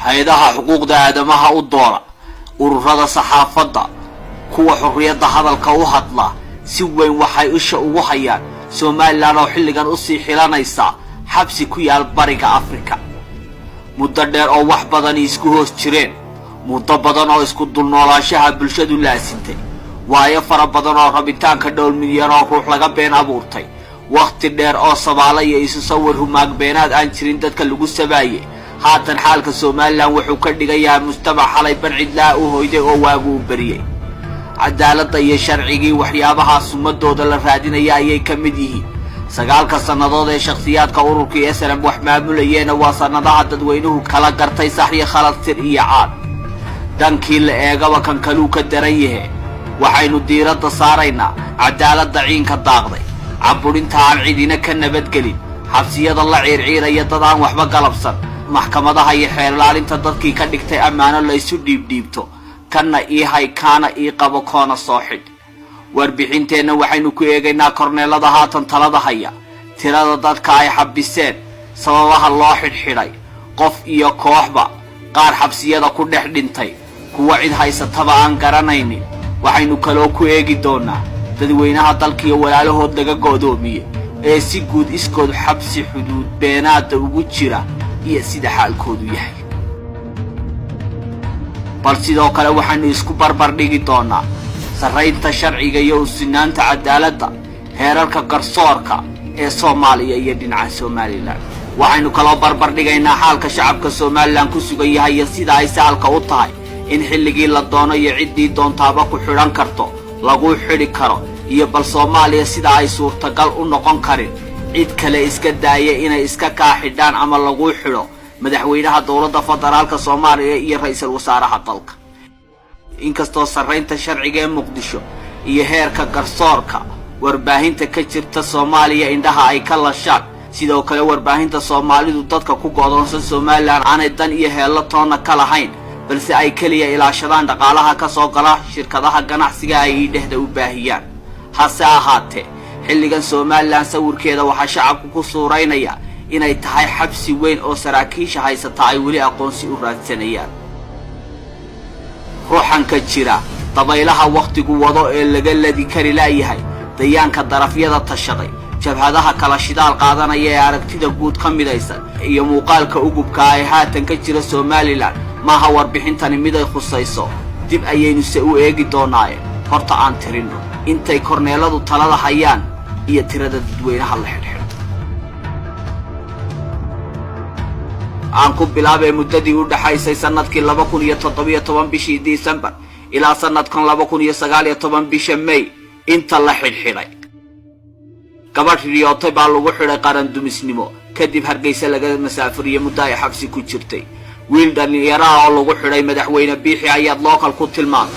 hay'adaha xuquuqda aadamaha u doora ururada saxaafadda kuwa xurriyadda hadalka u hadla si weyn waxay isha ugu hayaan Soomaaliland oo xilligan u sii xilanaysa xabsi ku yaal bariga Afrika muddo dheer oo wax badan isku hoos jireen muddo badan oo isku dulnoolaanshaha bulshadu laasintay waayo fara badan oo rabitaanka dhowr milyan oo ruux laga been abuurtay waqti dheer oo Soomaaliya iyo isu sawir humaag beenaad aan jirin dadka lagu sabaayay haatan xaalka Soomaaliland wuxuu ka dhigayaa mujtamac xalay bancid u hoyday oo waagu bariyay cadaaladda iyo sharcigii waxyaabaha sumadooda la raadinaya ayay ka mid yihiin sagaalka sanadood ee shakhsiyaadka ururkii SNM wax maamulayeen waa sanadaha dadweynuhu kala gartay sax iyo khalad tir iyo caad dhankii la eegaba kan kaluu ka daran yahay waxaynu diiradda saaraynaa cadaaladda ciinka daaqday caburinta aan cidina ka nabadgelin xabsiyada la ciirciiraya dad aan waxba galabsan maxkamadaha iyo xeer ilaalinta dadkii ka dhigtay ammaano la isu dhiibdhiibto kana hay kana qabo koona soo xid warbixinteena waxaynu ku eegaynaa korneelada haatan talada haya tirada dadka ay xabiseen sababaha loo xidhay qof iyo kooxba qaar xabsiyada ku dhex dhintay kuwa cid haysataba aan garanaynin waxaynu kaloo ku eegi doonaa dadweynaha dalkiyo walaalahood laga go'doomiyay ee si guud iskood xabsi xuduud beenaada ugu jira iyo sida xaalkoodu yahay bal sidoo kale waxaanu isku barbar dhigi doonaa sarreynta sharciga iyo usinaanta cadaaladda heerarka garsoorka ee Soomaaliya iyo dhinaca Soomaaliland waxaynu kaloo barbar dhigaynaa xaalka shacabka Soomaaliland ku sugan yahay iyo sida ay saalka u tahay in xilligii la doono iyo ciddii doontaaba ku xidhan karto lagu xidhi karo iyo bal Soomaaliya sida ay suurtagal u noqon karin cid kale iska daaya inay iska kaaxidhaan ama lagu xidho madaxweynaha dawladda federaalka Soomaaliya iyo ra'iisul wasaaraha dalka inkastoo sarreynta sharciga ee Muqdisho iyo heerka garsoorka warbaahinta ka jirta Soomaaliya indhaha ay ka lashaan sidoo kale warbaahinta Soomaalidu dadka ku go'doonsan Soomaaliland aanay dan iyo heello toona ka lahayn balse ay kaliya ilaashadaan dhaqaalaha ka soo gala shirkadaha ganacsiga ay dhexda u baahiyaan hase ahaatee xilligan Soomaaliland sawirkeeda waxa shacabku ku suureynaya inay tahay xabsi weyn oo saraakiisha haysata ay wali aqoonsi u raadsanayaan ruuxan ka jira dabaylaha waqtigu wado ee laga ladi kari laayahay dayaanka darafyada tashaday jabhadaha kala shidaal qaadanaya ee aragtida guud ka midaysan iyo muuqaalka ugubka ay haatan ka jira Soomaaliland maaha warbixintani mid ay khusayso dib ayaynu se u eegi doonaa horta aan tirino intay korneeladu talada hayaan iyo tirada dadweynaha la xidhay aan ku bilaabay muddadii u dhaxaysay sanadkii 2017 bishii December ilaa sanadkan 2019 bisha May inta la xidhay gabadh riyootay baa lagu xidhay qaran dumisnimo kadib Hargeysa laga masaafuriye muddo ay xabsi ku jirtay wiil dhalinyaro ah oo lagu xidhay madaxweyne Biixi ayaa local ku tilmaamay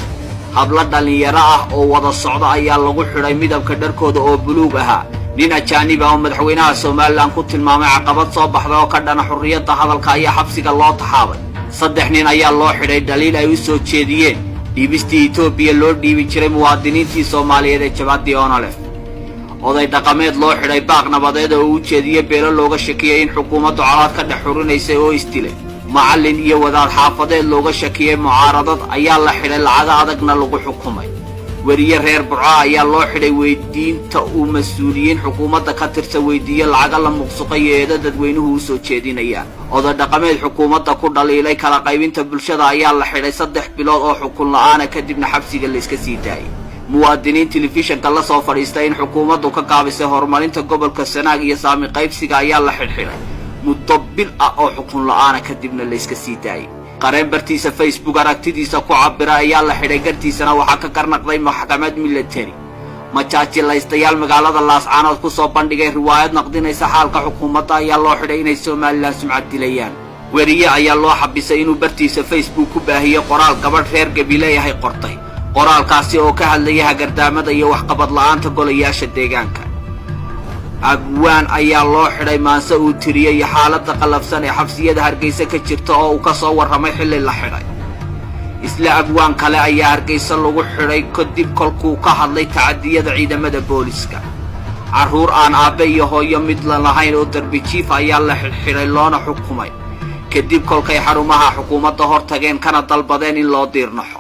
habla dhalinyaro ah oo wada socda ayaa lagu xidhay midabka dharkooda oo buluug ahaa nin ajaanib ah oo madaxweynaha Soomaaliland ku tilmaamay caqabad soo baxday oo ka dhana xurriyadda hadalka ayaa xabsiga loo taxaabay saddex nin ayaa loo xidhay daliil ay u soo jeediyeen dhiibistii Itoobiya loo dhiibi jiray muwaadiniintii Soomaaliyeed ee jabhadii ONLF oday dhaqameed loo xidhay baaq nabadeed oo u jeediyay beelo looga shakiyay in xukuumaddu calaad ka dhex xurinaysay oo istilay macallin iyo wadaad xaafadeed looga shakiyay mucaaradad ayaa la xidhay lacag adagna lagu xukumay wariye reer Burco ayaa loo xidhay weydiinta uu mas'uuliyiin xukuumadda ka tirsan weydiiyay lacag la muqsuqay ee dadweynuhu u soo jeedinayaan oday dhaqameed xukuumadda ku dhaliilay kala qaybinta bulshada ayaa la xidhay 3 bilood oo xukun la'aan kadibna xabsiga la iska sii daayay muwaadiniin telefishanka la soo fadhiistay in xukuumaddu ka qaabisay horumarinta gobolka Sanaag iyo saami qaybsiga ayaa la xidhay muddo bil ah oo xukun la'aan kadibna la iska sii daayay qareen bartiisa Facebook aragtidiisa ku cabira ayaa la xidhay gartiisana waxa ka karnaqday maxkamad military majaajilaystayaal magaalada Laascaanood ku soo bandhigay riwaayad naqdinaysa xaalka xukuumadda ayaa loo xidhay inay Soomaaliland sumcad dilayaan wariye ayaa loo xabisay inuu bartiisa Facebook ku baahiyo qoraal gabadh reer Gabiley ah qortay qoraalkaasi oo ka hadlaya gardaamada iyo waxqabad la'aanta golayaasha deegaanka abwaan ayaa loo xidhay maanse uu tiriyay xaaladda qalafsan ee xabsiyada Hargeysa ka jirta oo uu ka soo warramay xilli la xidhay isla abwaan kale ayaa Hargeysa lagu xidhay kadib kolkuu ka hadlay tacadiyada ciidamada booliska caruur aan aabe iyo hooyo mid la lahayn oo darbi jiif ayaa la xidhay loona xukumay kadib kolkay xarumaha xukuumadda hor tageen kana dalbadeen in loo diirnaxo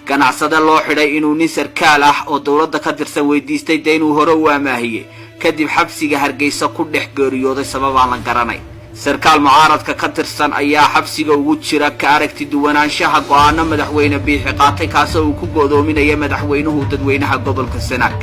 ganacsade loo xidhay inuu nin sarkaal ah oo dawladda ka tirsan weydiistay inuu hore u amaahiyey kadib xabsiga Hargeysa ku dhex geeriyooday sabab aan la garanay sarkaal mucaaradka ka tirsan ayaa xabsiga ugu jira ka aragti duwanaanshaha go'aano madaxweyne Biixi qaatay kaasoo uu ku godoominaya madaxweynuhu dadweynaha gobolka Sanaag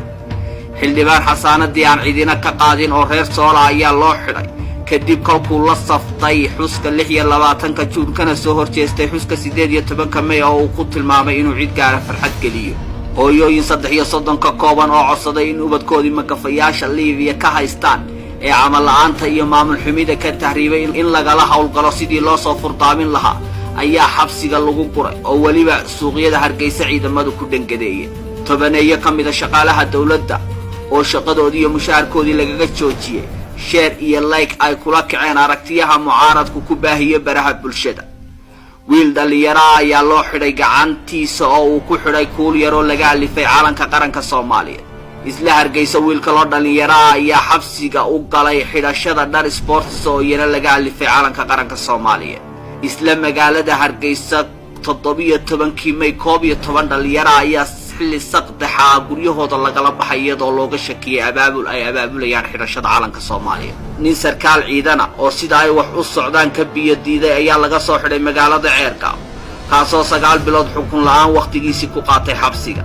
xildhibaan xasaanadii aan cidina ka qaadin oo reer Soola ayaa loo xidhay kadib kolkuu la saftay xuska 26 Juun kana soo horjeestay xuska 18 May oo uu ku tilmaamay inuu cid gaar ah farxad geliyo hooyooyin 33 ka kooban oo codsaday in ubadkoodii makafayaasha Liibiya ka haystaan ee amal la'aanta iyo maamul xumida ka tahriibay in lagala hawlgalo sidii loo soo furdaamin lahaa ayaa xabsiga lagu guray oo waliba suuqyada Hargeysa ciidamadu ku dhangadeeyeen tobaneeyo kamida shaqaalaha dawladda oo shaqadoodii iyo mushaharkoodii lagaga joojiyay share iyo like ay kula kaceen aragtiyaha mucaaradku ku baahiyo baraha bulshada wiil dhalinyaro ayaa loo xidhay gacantiisa oo uu ku xidhay kuul yar oo laga alifay calanka qaranka Soomaaliya isla Hargeysa wiilka loo dhalinyaro ayaa xabsiga u galay xidhashada dhar sports oo yana laga alifay calanka qaranka Soomaaliya isla magaalada Hargeysa 17 May 12 dhalinyaro ayaa xilli saqdaxa guryahooda lagala baxay iyadoo looga shakiyay abaabulayaan xidhashada calanka Soomaaliya nin sarkaal ciidana oo sida ay wax u socdaan ka biyo diiday ayaa laga soo xidhay magaalada Ceerka kaasoo 9 bilood xukun la'aan waqtigiisii ku qaatay xabsiga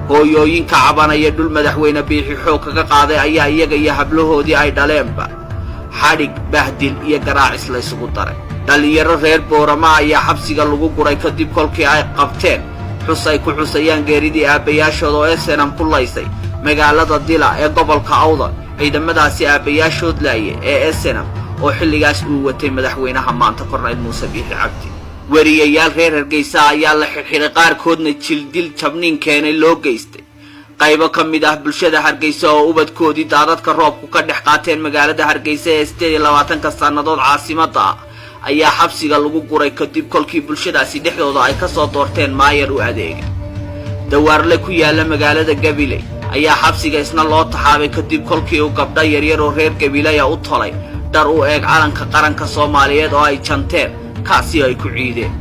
hooyooyinka cabanaya dhul madaxweyne Biixi xoog kaga qaaday ayaa iyaga iyo hablahoodii ay dhaleenba xadhig bahdil iyo garaacis la isugu daray dhalinyaro reer Boorama ayaa xabsiga lagu guray kadib kolkii ay qabteen xusay ku xusayaan geeridii aabayaashooda oo SNM ku laysay magaalada Dila ee gobolka Awdal ciidamadaasi aabayaashood laayay ee SNM oo xilligaas uu watay madaxweynaha maanta Korneyl Muuse Biixi Cabdi wariyayaal reer Hargeysa ayaa la xirxiray qaarkoodna jildil jabniin keenay loo geystay qaybo kamid ah bulshada Hargeysa oo ubadkoodii daadadka roobku ka dhex qaateen magaalada Hargeysa ee 28 sanadood caasimadda ayaa xabsiga lagu guray kadib kolkii bulshadaasi dhexdooda ay ka soo doorteen maayar u adeega dawaarle ku yaala magaalada Gabiley ayaa xabsiga isna loo taxaabay kadib kolkii uu gabdha yaryar oo reer Gabiley u tolay dhar u eeg calanka qaranka Soomaaliyeed oo ay janteen kaasi ay ku ciideen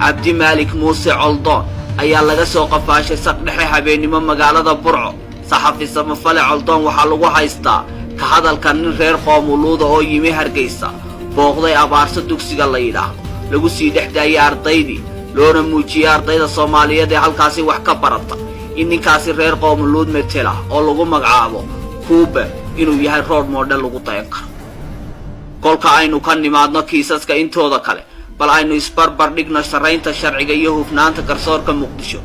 Cabdi Maalik Muuse Coldoon ayaa laga soo qafaashay saqdhexe habeenimo magaalada Burco saxafi samafale Coldoon waxa lagu haystaa ka hadalka nin reer qoomuluuda oo yimi Hargeysa booqday abaarso dugsiga la yiraahdo lagu sii dhexdaayay ardaydii loona muujiyay ardayda Soomaaliyeed ee halkaasi wax ka barata in ninkaasi reer qoomuluud metela oo lagu magacaabo Kuuba inuu yahay role model lagu dayan karo kolka aynu ka nimaadno kiisaska intooda kale bal aynu isbarbar dhigno sharaynta sharciga iyo hufnaanta garsoorka Muqdisho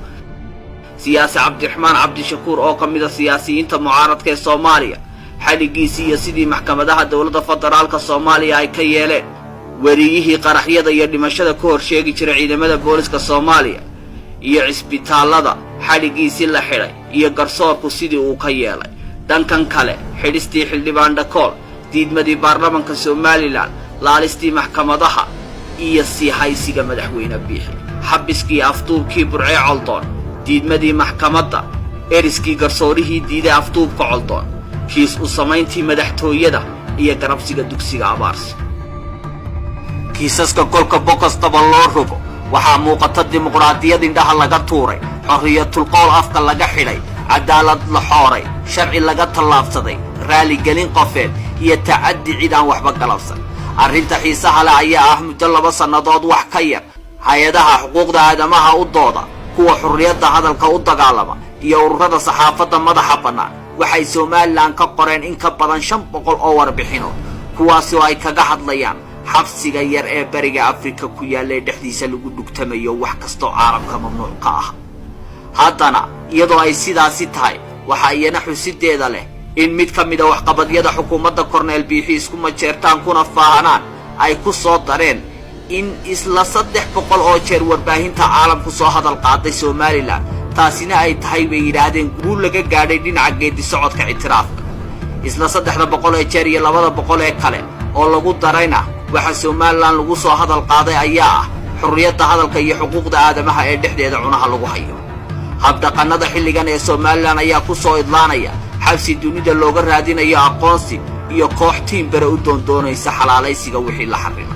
siyaasi Cabdiraxmaan Cabdishakuur oo kamid ah siyaasiyiinta mucaaradka ee Soomaaliya xaligiisi iyo sidii maxkamadaha dawladda federaalka Soomaaliya ay ka yeeleen wariyihii qaraxyada iyo dhimashada ku horsheegi jiray ciidamada booliska Soomaaliya iyo cisbitaalada xaligiisi la xidhay iyo garsoorku sidii uu ka yeelay dhankan kale xidhistii xildhibaan Dhakool diidmadii baarlamaanka Soomaaliland laalistii maxkamadaha iyo sii haysiga madaxweyne Biixi xabiskii afduubkii Burce Coldoon diidmadii maxkamadda eriskii garsoorihii diiday afduubka Coldoon kiis u samayntii madaxtooyada iyo garabsiga dugsiga Abaarsi kiisaska kolka bokostaba loo rogo waxaa muuqata dimuqraadiyad indhaha laga tuuray xorriyatul qowl afka laga xidhay cadaalad la xooray sharci laga tallaabsaday raali gelin qofeed iyo tacaddi cid aan waxba galabsan arrinta xiisaha leh ayaa ah muddo 2 sanadood wax ka yar hay'adaha xuquuqda aadamaha u dooda kuwa xurriyadda hadalka u dagaalama iyo ururada saxaafadda madaxa bannaan waxay Soomaaliland ka qoreen in ka badan 500 oo warbixino kuwaas oo ay kaga hadlayaan xabsiga yar ee bariga Afrika ku yaala dhexdiisa lagu dhugtamayo wax kasto caalamka mamnuuc ka ah haddana iyadoo ay sidaasi tahay waxa iyana xusideeda leh in mid kamid ah waxqabadyada xukuumadda Korneyl Biixi isku majeertaan kuna faahanaan ay ku soo dareen in isla 300 oo jeer warbaahinta caalamku soo hadal qaaday Soomaaliland taasina ay tahay way yiraahdeen guul laga gaadhay dhinaca geedi socodka ictiraafka isla 300 jeer iyo 200 kale oo lagu darayna waxa Soomaaliland lagu soo hadal qaaday ayaa ah xurriyadda hadalka iyo xuquuqda aadamaha ee dhexdeeda cunaha lagu hayo habdaqanada xilligan ee Soomaaliland ayaa ku soo idlaanaya xabsi dunida looga raadinayo aqoonsi iyo koox tiim bare u doondoonaysa xalaalaysiga wixii la xarrimay